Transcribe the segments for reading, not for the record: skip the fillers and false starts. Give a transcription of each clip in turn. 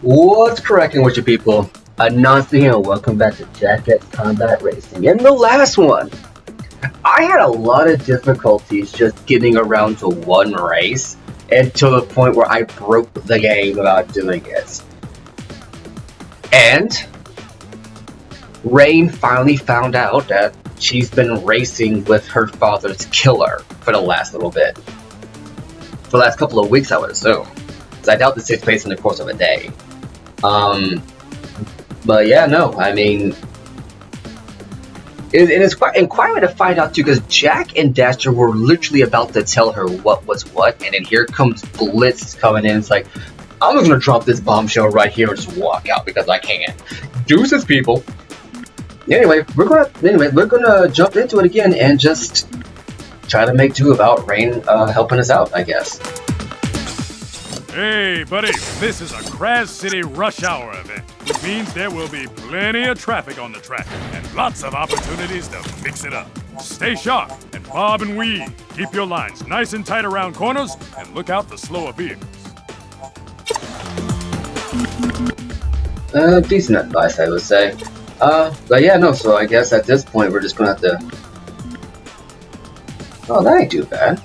What's cracking with you people? Anansi here, and welcome back to Jacket's Combat Racing. In the last one, I had a lot of difficulties just getting around to one race, and to the point where I broke the game about doing it. And Rain finally found out that she's been racing with her father's killer for the last little bit. For the last couple of weeks, I would assume. Because I doubt this takes place in the course of a day. But yeah, no, I mean, it's quite inquiring to find out too, because Jack and Dasher were literally about to tell her what was what, and then here comes Blitz coming in. It's like, I'm just gonna drop this bombshell right here and just walk out because I can. Deuces, people. Anyway, we're gonna jump into it again and just try to make do about Rain helping us out, I guess. Hey, buddy, this is a Kraz City rush hour event, which means there will be plenty of traffic on the track and lots of opportunities to mix it up. Stay sharp and bob and weave. Keep your lines nice and tight around corners and look out for slower vehicles. Decent advice, I would say. But yeah, no, so I guess at this point we're just gonna have to... Oh, that ain't too bad.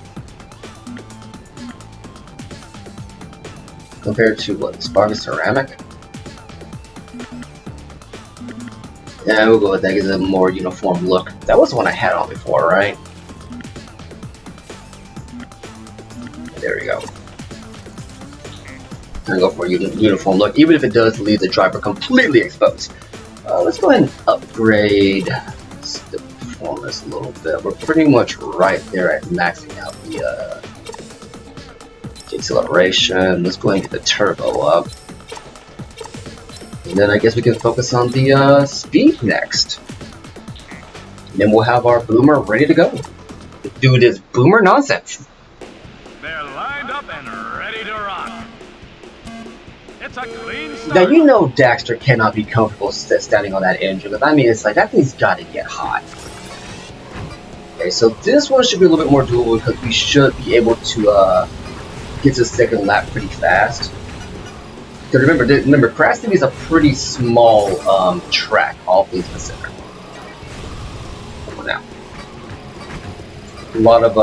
Compared to what, Spartan Ceramic? Yeah, we'll go with that. Gives it a more uniform look. That was the one I had on before, right? There we go. I'm gonna go for a uniform look, even if it does leave the driver completely exposed. Let's go ahead and upgrade the performance a little bit. We're pretty much right there at maxing out the acceleration. Let's go ahead and get the turbo up. And then I guess we can focus on the speed next. And then we'll have our boomer ready to go. Do this boomer nonsense. They're lined up and ready to rock. It's a clean start. Now you know Daxter cannot be comfortable standing on that engine, but I mean it's like that thing's gotta get hot. Okay, so this one should be a little bit more doable because we should be able to get to the second lap pretty fast. Because remember, Kraz City is a pretty small track, all things considered. For now, a lot of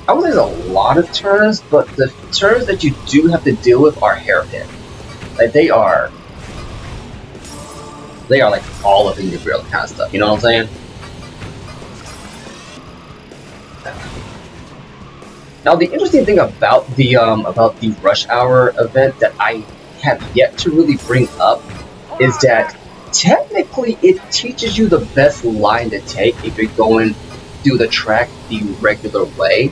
I would say there's a lot of turns, but the turns that you do have to deal with are hairpin. Like they are like all of Indian Grill kind of stuff. You know what I'm saying? Now, the interesting thing about the rush hour event that I have yet to really bring up is that technically it teaches you the best line to take if you're going through the track the regular way,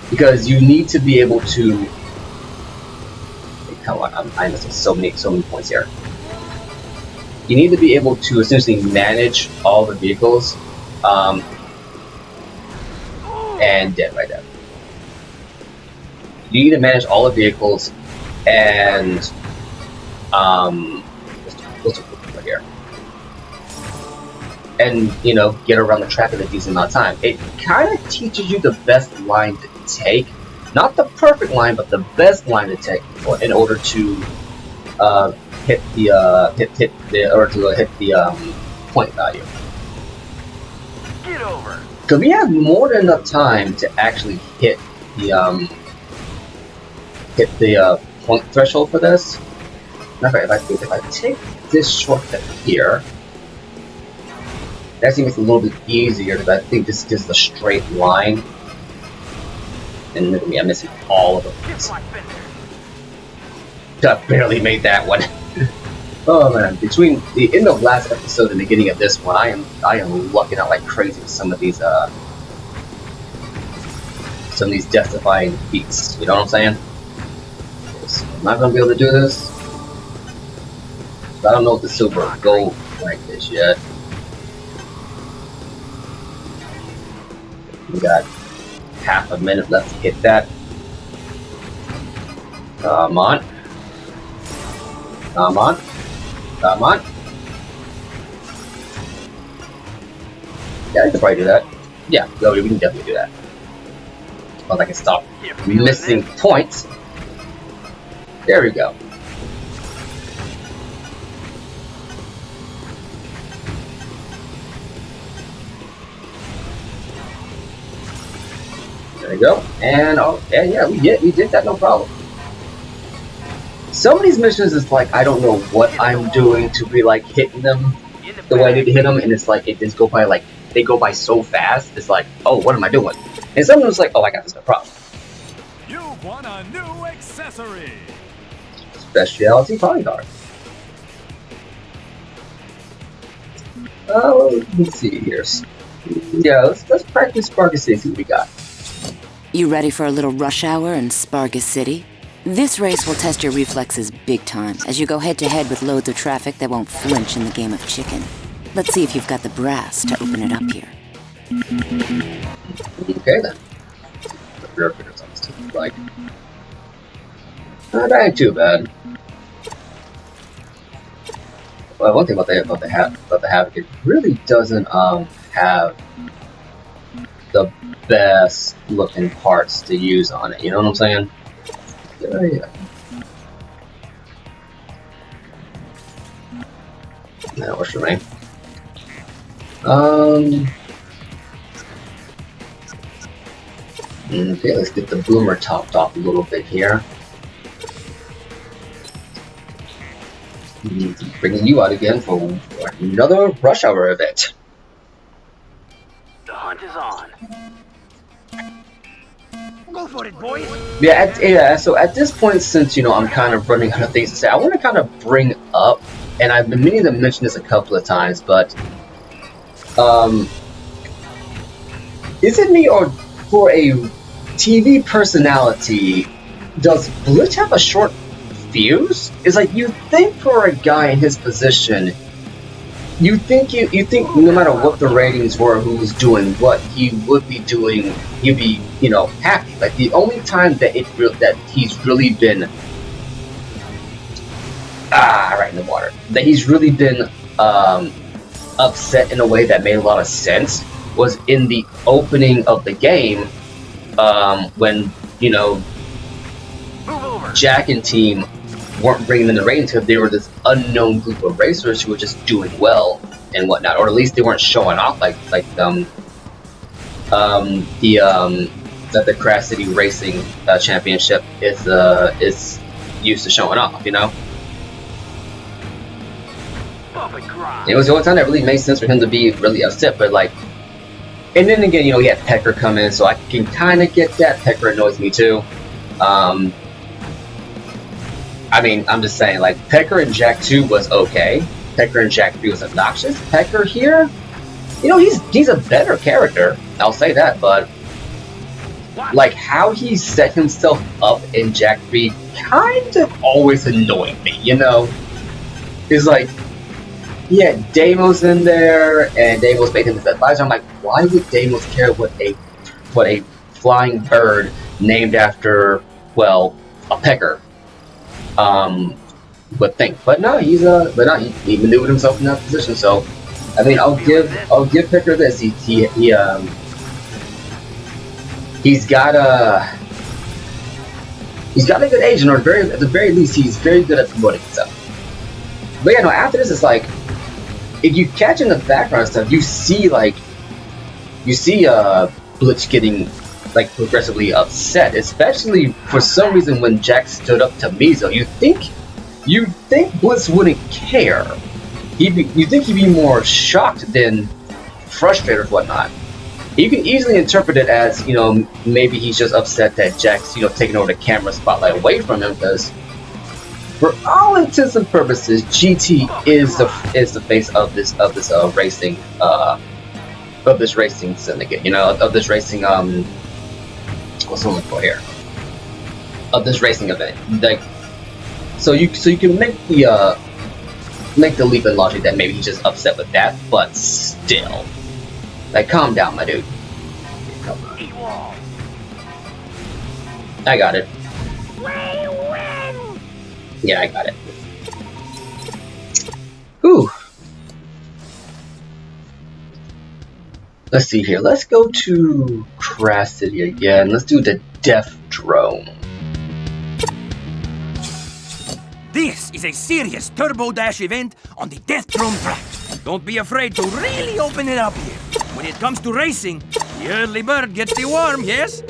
because you need to be able to. Come on, I'm missing so many points here. You need to be able to essentially manage all the vehicles, and dead right there. You need to manage all the vehicles and what's over here, and get around the track in a decent amount of time. It kind of teaches you the best line to take, not the perfect line, but the best line to take in order to hit the point value. Get over. Because we have more than enough time to actually hit the point threshold for this. Matter of fact, if I take this shortcut here, it actually makes it a little bit easier because I think this is a straight line. And look at me, I'm missing all of them. I barely made that one. Oh man, between the end of last episode and the beginning of this one, I am lucking out like crazy with some of these death-defying feats. You know what I'm saying? I'm not gonna be able to do this. I don't know if the silver or gold like this yet. We got half a minute left to hit that. Come on. Come on. Come on. Yeah, I can probably do that. Yeah, no, we can definitely do that. Well, I can stop missing points. There we go. There we go. And oh yeah, we did that, no problem. Some of these missions is like I don't know what I'm doing to be like hitting them the way I need to hit them, and it's like it just go by like they go by so fast. It's like, oh, what am I doing? And sometimes like, oh, I got this, no problem. You've won a new accessory. Specialty polygon. Oh, let's see here. Yeah, let's practice Sparkus City. See what we got. You ready for a little rush hour in Sparkus City? This race will test your reflexes big time as you go head-to-head with loads of traffic that won't flinch in the game of chicken. Let's see if you've got the brass to open it up here. Okay then. Like, not ain't too bad. Well, one thing about the Havoc, it really doesn't have the best looking parts to use on it. You know what I'm saying? Yeah. That works for me. Okay, let's get the boomer topped off a little bit here. Bringing you out again for another rush hour event. The hunt is on. Go for it, boys. Yeah, so at this point, since you know I'm kind of running out of things to say, I want to kind of bring up, and I've been meaning to mention this a couple of times, but is it me or for a TV personality, does Blitz have a short fuse? It's like you think for a guy in his position, you think no matter what the ratings were, who's doing what, he would be doing, he'd be, you know, happy. Like the only time that he's really been right in the water, that he's really been upset in a way that made a lot of sense was in the opening of the game, when, you know, Jack and team weren't bringing in the ratings because they were this unknown group of racers who were just doing well and whatnot, or at least they weren't showing off like the Crash City Racing Championship is used to showing off, you know. It was the only time that really made sense for him to be really upset, but like, and then again, you know, he had Pecker come in, so I can kind of get that. Pecker annoys me too. I mean, I'm just saying, like, Pecker and Jack 2 was okay. Pecker and Jack 3 was obnoxious. Pecker here, you know, he's a better character. I'll say that, but like how he set himself up in Jack 3 kind of always annoyed me, you know? It's like, yeah, Deimos in there, and Deimos made him his advisor. I'm like, why would Deimos care what a flying bird named after, well, a pecker would think? But no, he maneuvered himself in that position. So, I mean, I'll give Pecker this. He's got a good agent, or at the very least, he's very good at promoting himself. But yeah, no, after this, it's like, if you catch in the background stuff, you see Blitz getting like progressively upset, especially for some reason when Jack stood up to Mizo. You think Blitz wouldn't care. You think he'd be more shocked than frustrated or whatnot. You can easily interpret it as, you know, maybe he's just upset that Jack's, you know, taking over the camera spotlight away from him, because for all intents and purposes, GT is the face of this racing syndicate. You know, of this racing what's the one for here? Of this racing event. Like, so you can make the leap in logic that maybe he's just upset with that, but still, like, calm down, my dude. Come on. I got it. Yeah, I got it. Whew. Let's see here. Let's go to Crash City again. Let's do the Death Drone. This is a serious Turbo Dash event on the Death Drone track. Don't be afraid to really open it up here. When it comes to racing, the early bird gets the worm, yes?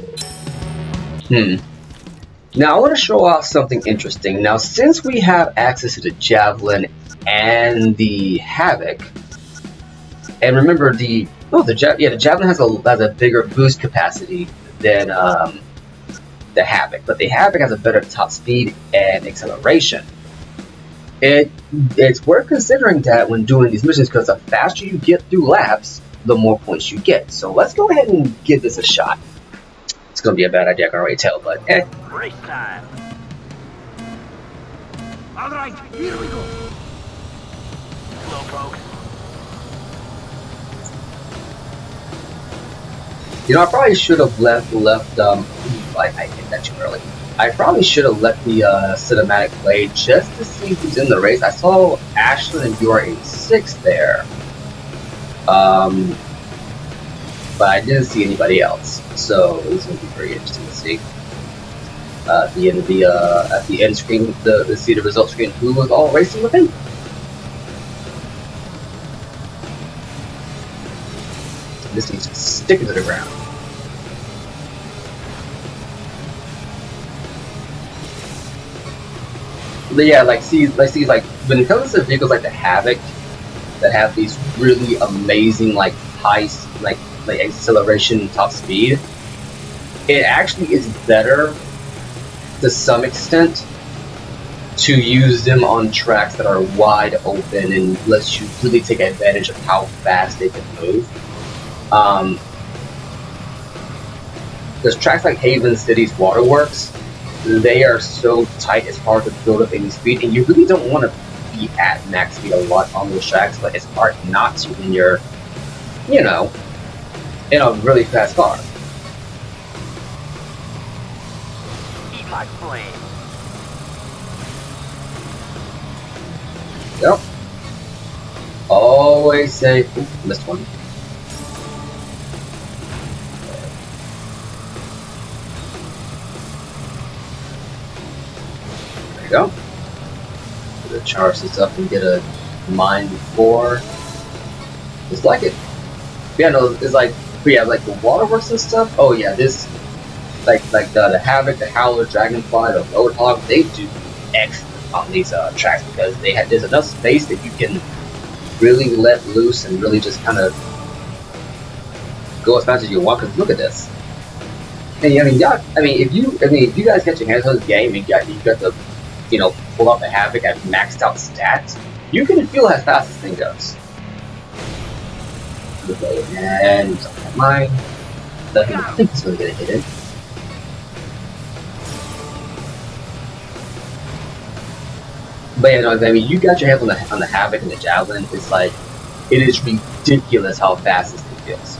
Now I want to show off something interesting. Now, since we have access to the Javelin and the Havoc, and remember the Javelin has a bigger boost capacity than the Havoc, but the Havoc has a better top speed and acceleration. It's worth considering that when doing these missions, because the faster you get through laps, the more points you get. So let's go ahead and give this a shot. It's gonna be a bad idea, I can already tell, but Race time. All right, here we go. Slow, folks. You know, I probably should have left. I hit that too early. I probably should have let the cinematic play just to see who's in the race. I saw Ashlyn and you are in 6th there, but I didn't see anybody else. So it's going to be very interesting to see at the end of at the end screen, the see the result screen, who was all racing with him. This needs to stick to the ground. But yeah, like when it comes to vehicles like the Havoc that have these really amazing high acceleration and top speed, it actually is better to some extent to use them on tracks that are wide open and lets you really take advantage of how fast they can move. Because tracks like Haven City's Waterworks, they are so tight it's hard to build up any speed, and you really don't want to be at max speed a lot on those tracks, but it's hard not to when you're, in a really fast car. Eat my flame. Yep. Always safe. Ooh, missed one. There you go. Gonna charge this up and get a mine before. Just like it. Yeah, no, it's like the Waterworks and stuff. Oh yeah, this the Havoc, the Howler, Dragonfly, the Roadhog, they do excellent on these tracks because there's enough space that you can really let loose and really just kind of go as fast as you want. Cause look at this. And if you guys get your hands on this game, you got to pull out the Havoc at maxed out stats, you can feel how fast this thing goes. Okay, and mine. I think it's really gonna hit it. But yeah, no, you got your hands on the Havoc and the Javelin. It's like, it is ridiculous how fast this thing feels.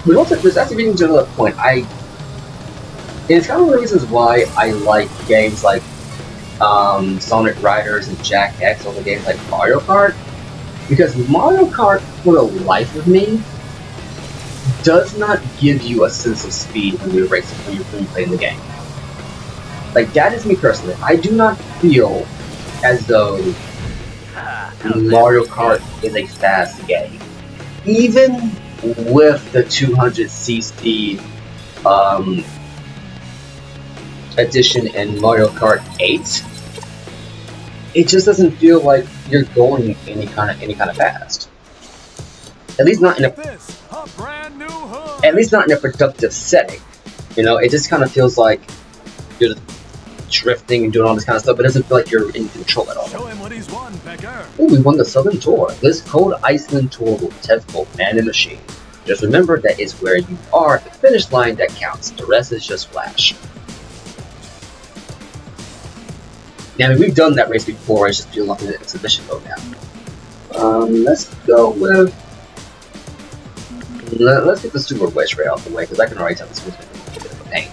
But also, there's actually getting to another point. And it's kind of one of the reasons why I like games like Sonic Riders and Jak X over games like Mario Kart, because Mario Kart, for the life of me, does not give you a sense of speed when you're racing, when you're playing the game. Like, that is me personally. I do not feel as though Mario Kart is a fast game. Even with the 200cc edition in Mario Kart 8, it just doesn't feel like you're going any kind of fast. At least not in a productive setting. It just kind of feels like you're drifting and doing all this kind of stuff, but it doesn't feel like you're in control at all. Show him what he's won, Becker. Ooh, we won the Southern Tour. This Cold Iceland Tour will test both man and machine. Just remember that it's where you are at the finish line that counts. The rest is just flash. Now, we've done that race before. I just feel like an exhibition mode now. Let's go with. Let's get the Super Wedge out of the way, because I can already tell this one's going to be a bit of a pain.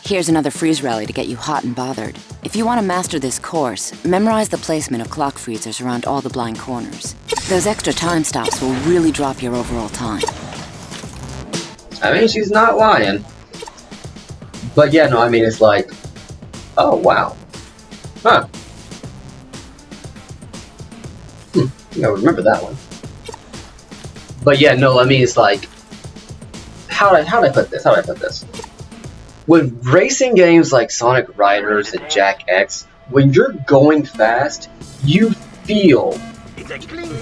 Here's another freeze rally to get you hot and bothered. If you want to master this course, memorize the placement of clock freezers around all the blind corners. Those extra time stops will really drop your overall time. She's not lying. But yeah, no, it's like, oh wow. Huh. I think I remember that one. But yeah, no, it's like, how do I put this? with racing games like Sonic Riders and Jack X, when you're going fast, you feel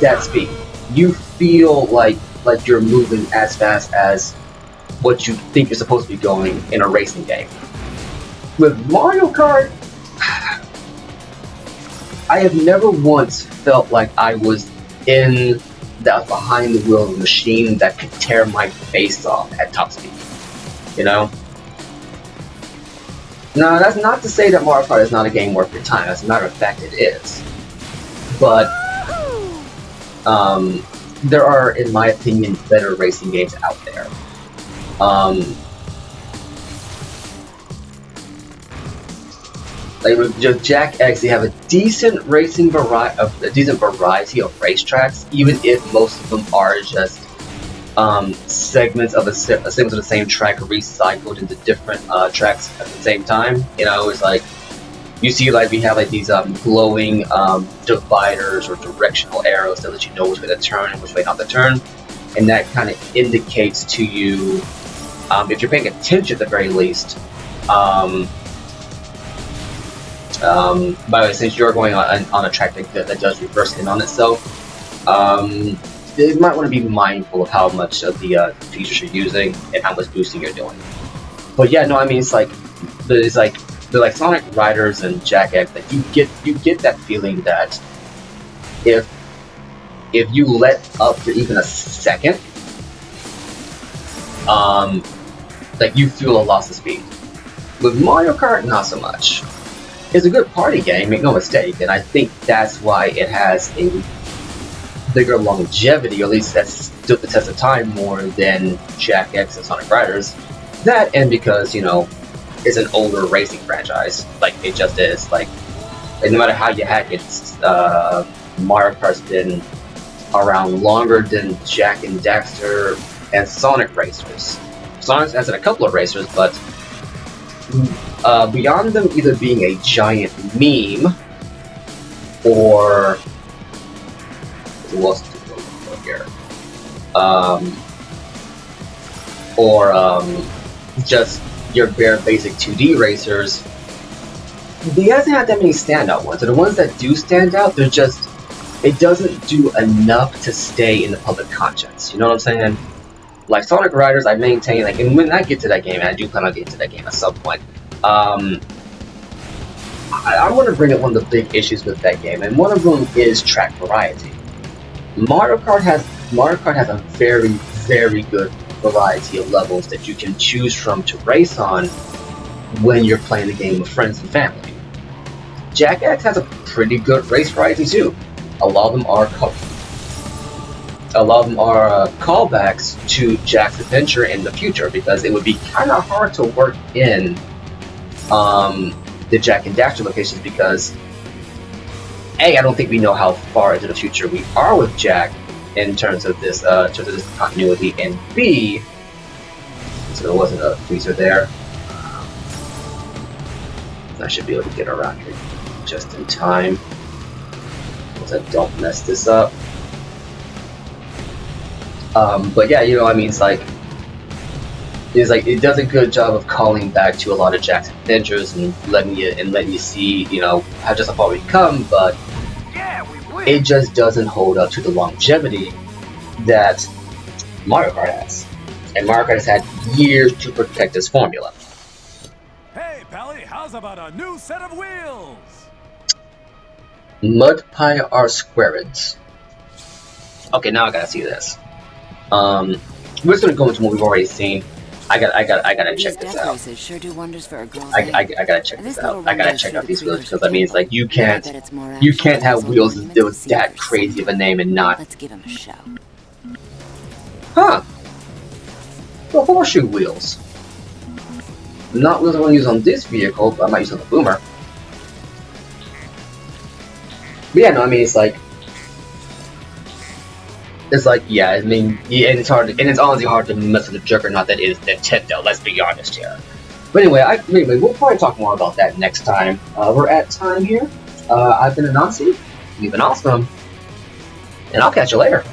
that speed. You feel like you're moving as fast as what you think you're supposed to be going in a racing game. With Mario Kart, I have never once felt like I was behind the wheel of a machine that could tear my face off at top speed. You know? Now, that's not to say that Mario Kart is not a game worth your time. As a matter of fact, it is. But there are, in my opinion, better racing games out there. Like with just Jack X, you have a decent variety of racetracks, even if most of them are just segments of the same track recycled into different tracks at the same time. You know, it's like you see, like we have like these glowing dividers or directional arrows that let you know which way to turn and which way not to turn, and that kind of indicates to you, if you're paying attention at the very least. By the way, since you're going on a track that does reverse in on itself, you might want to be mindful of how much of the features you're using and how much boosting you're doing. But yeah, no, I mean, it's like Sonic Riders and Jack X, that you get that feeling that if you let up for even a second, like you feel a loss of speed. With Mario Kart, not so much. It's a good party game, make no mistake, and I think that's why it has a bigger longevity, or at least that's stood the test of time more than Jack X and Sonic Riders. That, and because, you know, it's an older racing franchise, like it just is. Like no matter how you hack it, Mario Kart's been around longer than Jack and Daxter and Sonic Racers. Sonic has had a couple of racers, but beyond them either being a giant meme or who else to go for here? Just your bare basic 2D racers, he hasn't had that many standout ones. And the ones that do stand out, they're just, it doesn't do enough to stay in the public conscience. You know what I'm saying? Like Sonic Riders, I maintain, like, and when I get to that game, and I do plan on getting to that game at some point, I want to bring up one of the big issues with that game, and one of them is track variety. Mario Kart has a very, very good variety of levels that you can choose from to race on when you're playing the game with friends and family. Jack X has a pretty good race variety too. A lot of them are callbacks to Jack's adventure in the future, because it would be kind of hard to work in the Jack and Daxter locations, because A, I don't think we know how far into the future we are with Jack in terms of this continuity, and B, so there wasn't a freezer there. I should be able to get around here just in time, so I don't mess this up. But yeah, you know, I mean, it's like it does a good job of calling back to a lot of Jack's adventures and letting you see, you know, how just how far we've come, but it just doesn't hold up to the longevity that Mario Kart has. And Mario Kart has had years to protect this formula. Hey, Pally, how's about a new set of wheels? Mud pie are squarids. Okay, now I gotta see this. We're just gonna go into what we've already seen. I gotta check this out. Sure do wonders for a girl's I gotta check this out. I gotta check out these wheels, because I mean, it's like you can't have wheels with that crazy of a name and not. Let's give him a show. Huh? The horseshoe wheels. Not wheels I want to use on this vehicle, but I might use on the Boomer. But yeah, no, I mean, it's like, yeah, I mean, yeah, and it's honestly hard to mess with the juggernaut that is Nintendo. Let's be honest here. But anyway, we'll probably talk more about that next time. We're at time here. I've been Anansi. You've been awesome, and I'll catch you later.